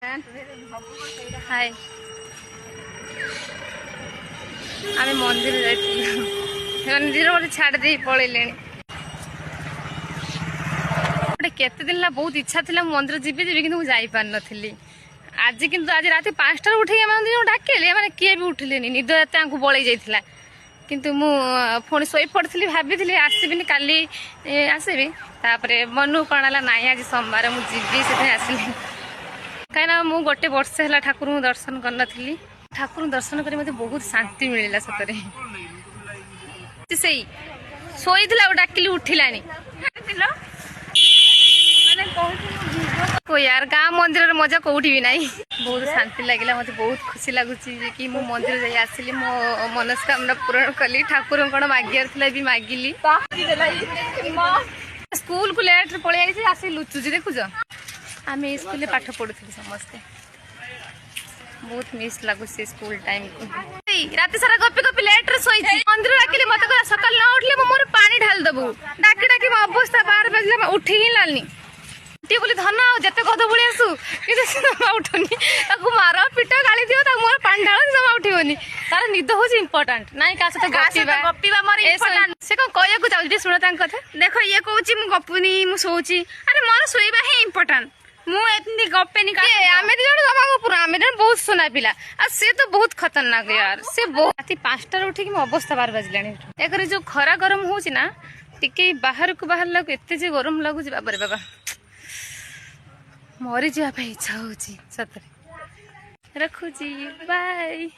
हाय आम मंदिर मंदिर मत छाड़ दे पलैले केते दिन बहुत इच्छा थी मंदिर जीवी जी कि जापार नी आज कि आज रात 5टार उठे डाकिले मैंने किए भी उठिले निद एत बड़े जाता किंतु मु पुणी शोई पड़ी भाभी आसबिनी काली आसबि मन कौन है ना आज सोमवार मुझी से आसली कहीं मु गोटे वर्ष है ठाकुर दर्शन कर ठाकुर दर्शन कर मत बहुत शांति मिलला सतरे से शोई डाकिली उठिलानी यार गाँ मंदिर मजा कौटी भी नहीं बहुत शांति लगे मत बहुत खुशी लगुच कि मु मंदिर जाई आसली मो मनस्कामना पूरण कली ठाकुर कौन मागियार भी मागिली स्कूल को लेट पलि आसी लुचुची देखुच आम स्कूल पाठ पढ़ुली समस्ते बहुत मिस लगुच स्कूल टाइम को रात सारा गपी गपी लेट शोई मंदिर डाकिले मत सकाल न उठले मोर पानी ढाल दबू डाकी डाकी मो अवस्था 12 बजे उठी ही लानी बोली धन आते गध बुड़ी आसू कि उठुनी मार पिट गाड़ी दियो मोर पानी ढाल जमा उठिबनी तार निद हूँ इम्पोर्टाट ना क्या से कौन कहू चाहूँ शुण कथा देख ये कहूँ गपुनी मुझे अरे मोर शोवा ही इम्पोर्टाट मुझे गपेनी आम दी जन जमा गपुर आम बहुत सोना पिला सी तो बहुत खतरनाक यार से रात 5टार उठिक मो अवस्था 12 बजलानी एक जो खरा गरम हो टिके बाहर को बाहर लगू एत गरम लगुच बाबा बाबा मरी जावाई इच्छा हो सतरे रखुची बाय।